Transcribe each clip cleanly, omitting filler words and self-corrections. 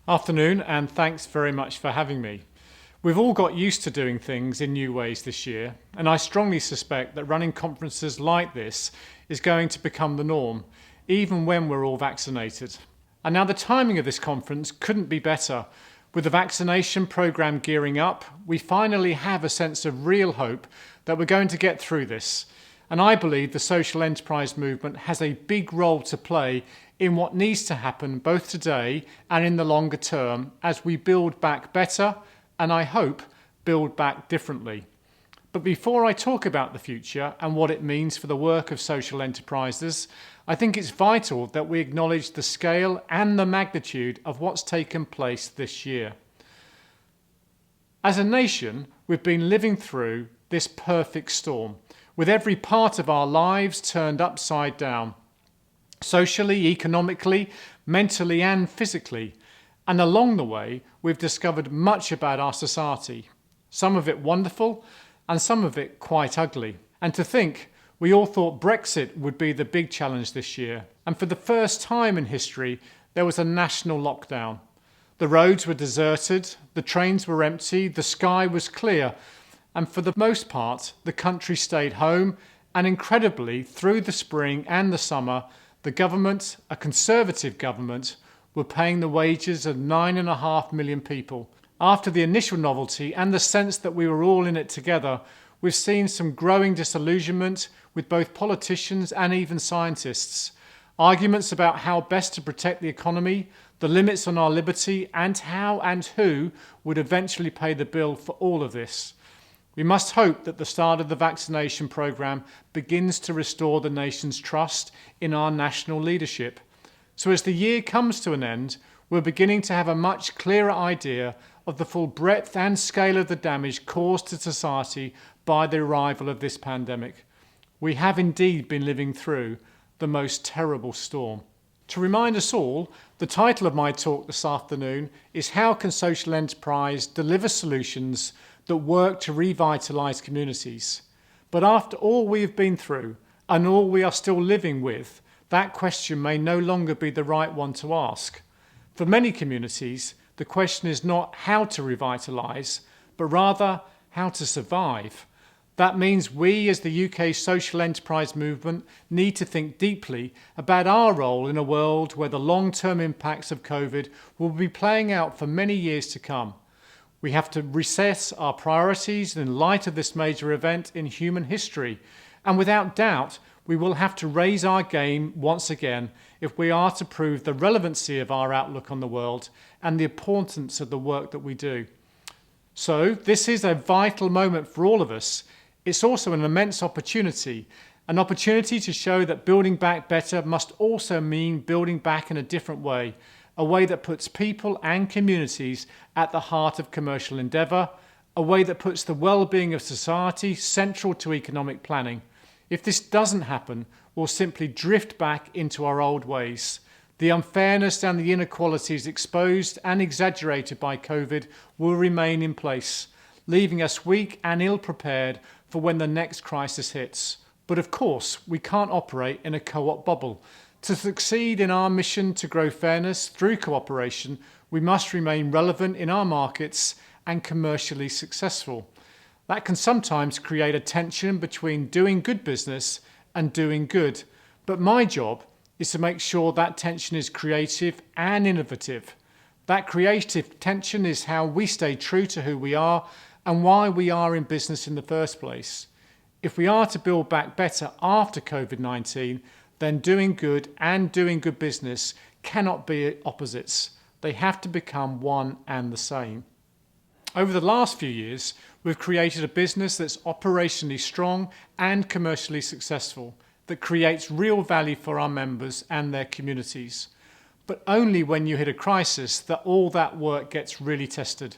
Afternoon, and thanks very much for having me. We've all got used to doing things in new ways this year, and I strongly suspect that running conferences like this is going to become the norm, even when we're all vaccinated. And now the timing of this conference couldn't be better. With the vaccination programme gearing up, we finally have a sense of real hope that we're going to get through this. And I believe the social enterprise movement has a big role to play in what needs to happen both today and in the longer term as we build back better and, I hope, build back differently. But before I talk about the future and what it means for the work of social enterprises, I think it's vital that we acknowledge the scale and the magnitude of what's taken place this year. As a nation, we've been living through this perfect storm, with every part of our lives turned upside down, socially, economically, mentally and physically. And along the way, we've discovered much about our society, some of it wonderful and some of it quite ugly. And to think, we all thought Brexit would be the big challenge this year. And for the first time in history, there was a national lockdown. The roads were deserted, the trains were empty, the sky was clear. And for the most part, the country stayed home, and incredibly, through the spring and the summer, the government, a Conservative government, were paying the wages of 9.5 million people. After the initial novelty and the sense that we were all in it together, we've seen some growing disillusionment with both politicians and even scientists. Arguments about how best to protect the economy, the limits on our liberty, and how and who would eventually pay the bill for all of this. We must hope that the start of the vaccination programme begins to restore the nation's trust in our national leadership. So as the year comes to an end, we're beginning to have a much clearer idea of the full breadth and scale of the damage caused to society by the arrival of this pandemic. We have indeed been living through the most terrible storm. To remind us all, the title of my talk this afternoon is How Can Social Enterprise Deliver Solutions that Work to Revitalise Communities? But after all we have been through and all we are still living with, that question may no longer be the right one to ask. For many communities, the question is not how to revitalise, but rather how to survive. That means we as the UK social enterprise movement need to think deeply about our role in a world where the long-term impacts of COVID will be playing out for many years to come. We have to reassess our priorities in light of this major event in human history. And without doubt, we will have to raise our game once again if we are to prove the relevancy of our outlook on the world and the importance of the work that we do. So this is a vital moment for all of us. It's also an immense opportunity to show that building back better must also mean building back in a different way, a way that puts people and communities at the heart of commercial endeavour, a way that puts the well-being of society central to economic planning. If this doesn't happen, we'll simply drift back into our old ways. The unfairness and the inequalities exposed and exaggerated by COVID will remain in place, leaving us weak and ill-prepared for when the next crisis hits. But of course, we can't operate in a co-op bubble. To succeed in our mission to grow fairness through cooperation, we must remain relevant in our markets and commercially successful. That can sometimes create a tension between doing good business and doing good. But my job is to make sure that tension is creative and innovative. That creative tension is how we stay true to who we are and why we are in business in the first place. If we are to build back better after COVID-19, then doing good and doing good business cannot be opposites. They have to become one and the same. Over the last few years, we've created a business that's operationally strong and commercially successful, that creates real value for our members and their communities. But only when you hit a crisis that all that work gets really tested.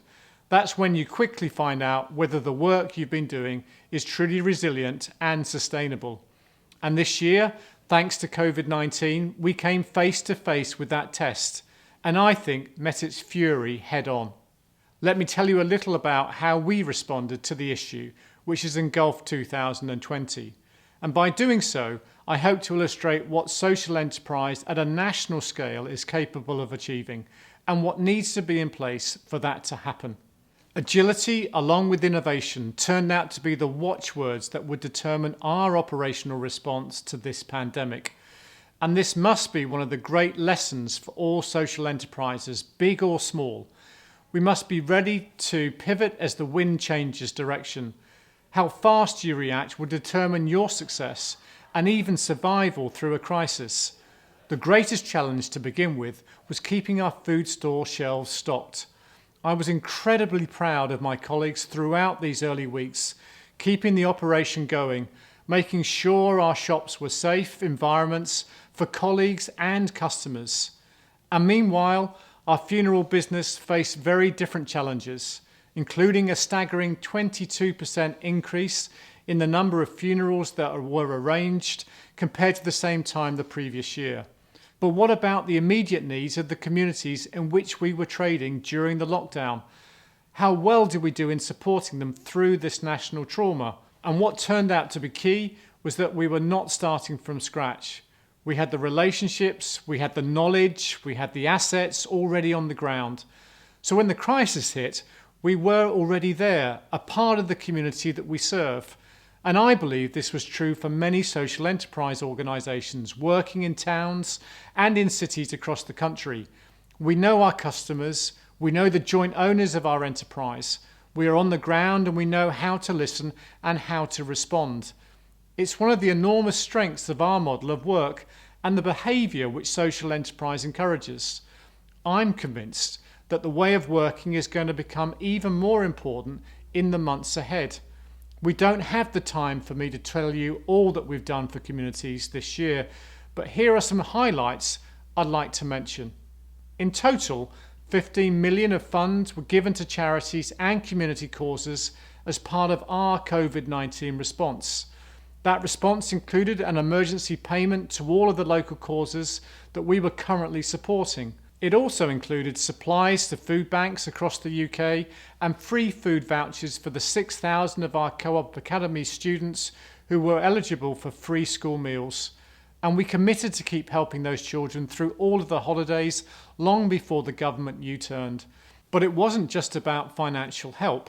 That's when you quickly find out whether the work you've been doing is truly resilient and sustainable. And this year, thanks to COVID-19, we came face to face with that test, and I think met its fury head on. Let me tell you a little about how we responded to the issue, which has engulfed 2020. And by doing so, I hope to illustrate what social enterprise at a national scale is capable of achieving, and what needs to be in place for that to happen. Agility, along with innovation, turned out to be the watchwords that would determine our operational response to this pandemic. And this must be one of the great lessons for all social enterprises, big or small. We must be ready to pivot as the wind changes direction. How fast you react will determine your success and even survival through a crisis. The greatest challenge to begin with was keeping our food store shelves stocked. I was incredibly proud of my colleagues throughout these early weeks, keeping the operation going, making sure our shops were safe environments for colleagues and customers. And meanwhile, our funeral business faced very different challenges, including a staggering 22% increase in the number of funerals that were arranged compared to the same time the previous year. But what about the immediate needs of the communities in which we were trading during the lockdown? How well did we do in supporting them through this national trauma? And what turned out to be key was that we were not starting from scratch. We had the relationships, we had the knowledge, we had the assets already on the ground. So when the crisis hit, we were already there, a part of the community that we serve. And I believe this was true for many social enterprise organisations working in towns and in cities across the country. We know our customers, we know the joint owners of our enterprise. We are on the ground and we know how to listen and how to respond. It's one of the enormous strengths of our model of work and the behaviour which social enterprise encourages. I'm convinced that the way of working is going to become even more important in the months ahead. We don't have the time for me to tell you all that we've done for communities this year, but here are some highlights I'd like to mention. In total, 15 million of funds were given to charities and community causes as part of our COVID-19 response. That response included an emergency payment to all of the local causes that we were currently supporting. It also included supplies to food banks across the UK and free food vouchers for the 6,000 of our Co-op Academy students who were eligible for free school meals. And we committed to keep helping those children through all of the holidays long before the government U-turned. But it wasn't just about financial help.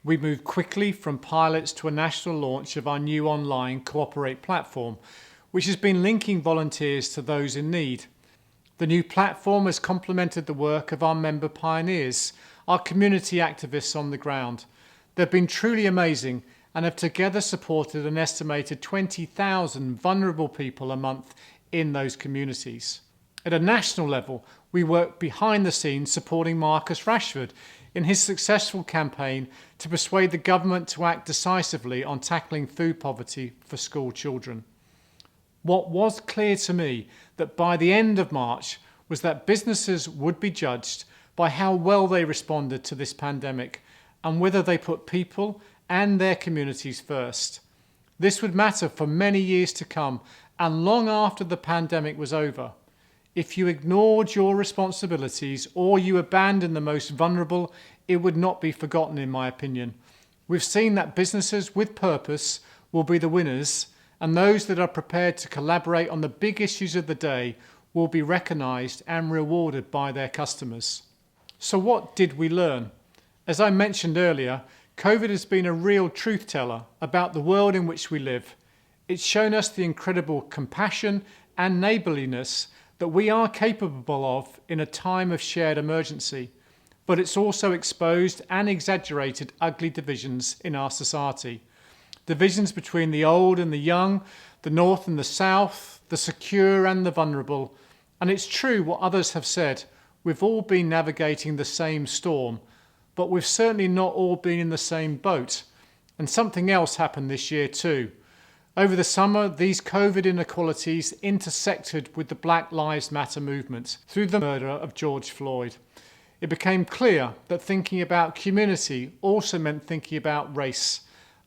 We moved quickly from pilots to a national launch of our new online Cooperate platform, which has been linking volunteers to those in need. The new platform has complemented the work of our member pioneers, our community activists on the ground. They've been truly amazing and have together supported an estimated 20,000 vulnerable people a month in those communities. At a national level, we work behind the scenes supporting Marcus Rashford in his successful campaign to persuade the government to act decisively on tackling food poverty for school children. What was clear to me that by the end of March was that businesses would be judged by how well they responded to this pandemic and whether they put people and their communities first. This would matter for many years to come and long after the pandemic was over. If you ignored your responsibilities or you abandoned the most vulnerable, it would not be forgotten, in my opinion. We've seen that businesses with purpose will be the winners, and those that are prepared to collaborate on the big issues of the day will be recognised and rewarded by their customers. So what did we learn? As I mentioned earlier, COVID has been a real truth teller about the world in which we live. It's shown us the incredible compassion and neighbourliness that we are capable of in a time of shared emergency. But it's also exposed and exaggerated ugly divisions in our society. Divisions between the old and the young, the north and the south, the secure and the vulnerable. And it's true what others have said. We've all been navigating the same storm, but we've certainly not all been in the same boat. And something else happened this year too. Over the summer, these COVID inequalities intersected with the Black Lives Matter movement through the murder of George Floyd. It became clear that thinking about community also meant thinking about race.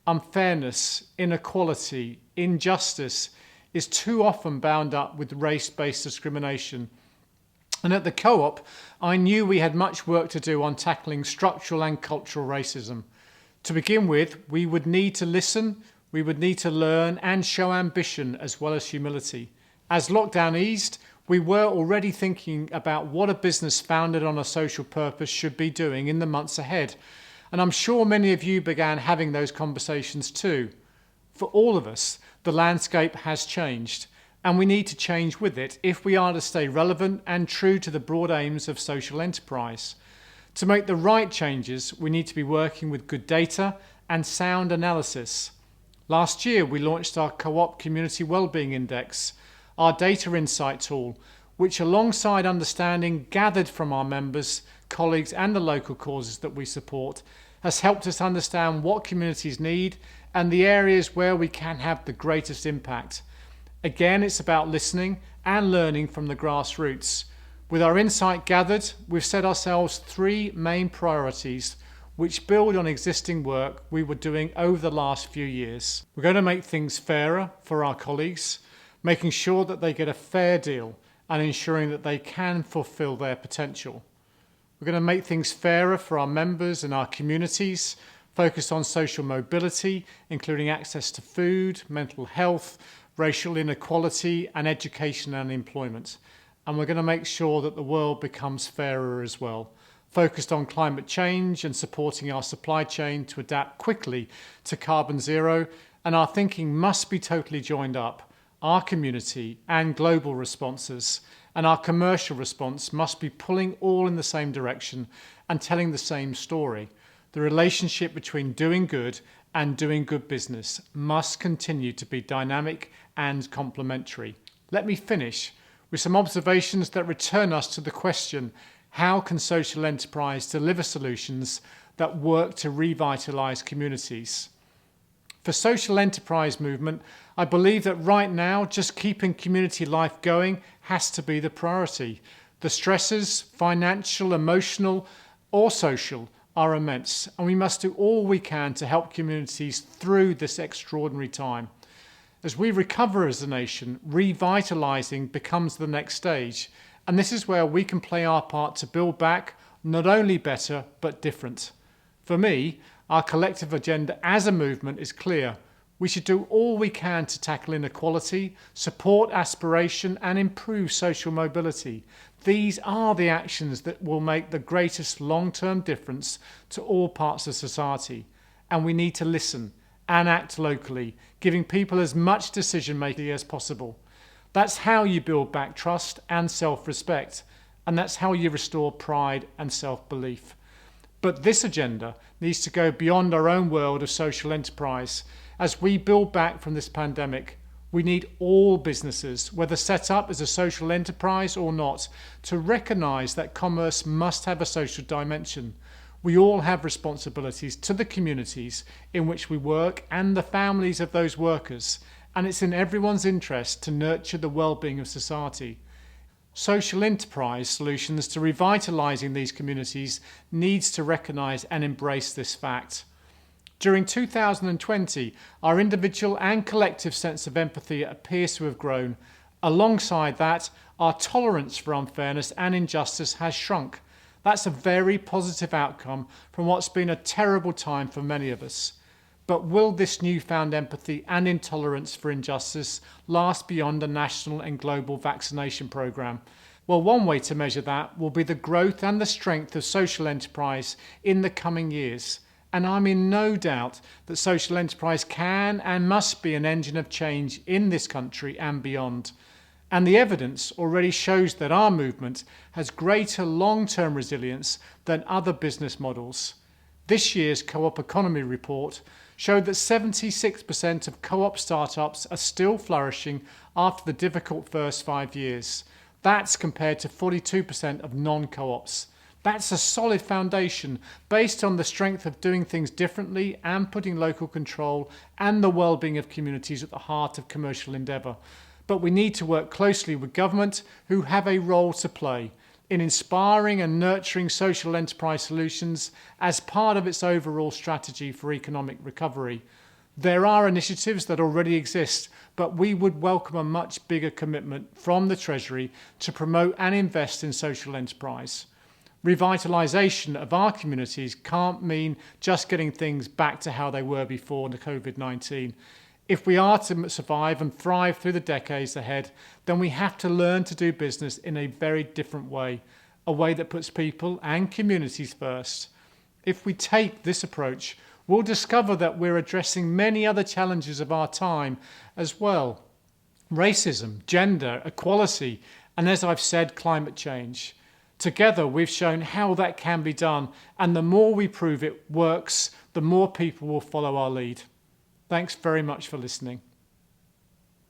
Unfairness, inequality, injustice is too often bound up with race-based discrimination. And at the Co-op, I knew we had much work to do on tackling structural and cultural racism. To begin with, we would need to listen, we would need to learn and show ambition as well as humility. As lockdown eased, We were already thinking about what a business founded on a social purpose should be doing in the months ahead. And I'm sure many of you began having those conversations too. For all of us, the landscape has changed, and we need to change with it if we are to stay relevant and true to the broad aims of social enterprise. To make the right changes, we need to be working with good data and sound analysis. Last year, we launched our Co-op Community Wellbeing Index, our data insight tool, which alongside understanding gathered from our members, colleagues and the local causes that we support, has helped us understand what communities need and the areas where we can have the greatest impact. Again, it's about listening and learning from the grassroots. With our insight gathered, we've set ourselves 3 main priorities which build on existing work we were doing over the last few years. We're going to make things fairer for our colleagues, making sure that they get a fair deal and ensuring that they can fulfill their potential. We're going to make things fairer for our members and our communities, focused on social mobility, including access to food, mental health, racial inequality, and education and employment. And we're going to make sure that the world becomes fairer as well, focused on climate change and supporting our supply chain to adapt quickly to carbon zero. And our thinking must be totally joined up, our community and global responses. And our commercial response must be pulling all in the same direction and telling the same story. The relationship between doing good and doing good business must continue to be dynamic and complementary. Let me finish with some observations that return us to the question, how can social enterprise deliver solutions that work to revitalise communities? For social enterprise movement, I believe that right now, just keeping community life going has to be the priority. The stresses, financial, emotional, or social, are immense, and we must do all we can to help communities through this extraordinary time. As we recover as a nation, revitalising becomes the next stage, and this is where we can play our part to build back not only better, but different. For me, our collective agenda as a movement is clear. We should do all we can to tackle inequality, support aspiration, and improve social mobility. These are the actions that will make the greatest long-term difference to all parts of society. And we need to listen and act locally, giving people as much decision-making as possible. That's how you build back trust and self-respect, and that's how you restore pride and self-belief. But this agenda needs to go beyond our own world of social enterprise. As we build back from this pandemic, we need all businesses, whether set up as a social enterprise or not, to recognise that commerce must have a social dimension. We all have responsibilities to the communities in which we work and the families of those workers, and it's in everyone's interest to nurture the well-being of society. Social enterprise solutions to revitalising these communities needs to recognise and embrace this fact. During 2020, our individual and collective sense of empathy appears to have grown. Alongside that, our tolerance for unfairness and injustice has shrunk. That's a very positive outcome from what's been a terrible time for many of us. But will this newfound empathy and intolerance for injustice last beyond a national and global vaccination programme? Well, one way to measure that will be the growth and the strength of social enterprise in the coming years. And I'm in no doubt that social enterprise can and must be an engine of change in this country and beyond. And the evidence already shows that our movement has greater long-term resilience than other business models. This year's Co-op Economy report showed that 76% of co-op startups are still flourishing after the difficult first 5 years. That's compared to 42% of non-co-ops. That's a solid foundation based on the strength of doing things differently and putting local control and the well-being of communities at the heart of commercial endeavour. But we need to work closely with government, who have a role to play in inspiring and nurturing social enterprise solutions as part of its overall strategy for economic recovery. There are initiatives that already exist, but we would welcome a much bigger commitment from the Treasury to promote and invest in social enterprise. Revitalisation of our communities can't mean just getting things back to how they were before the COVID-19. If we are to survive and thrive through the decades ahead, then we have to learn to do business in a very different way, a way that puts people and communities first. If we take this approach, we'll discover that we're addressing many other challenges of our time as well. Racism, gender, equality, and as I've said, climate change. Together, we've shown how that can be done, and the more we prove it works, the more people will follow our lead. Thanks very much for listening.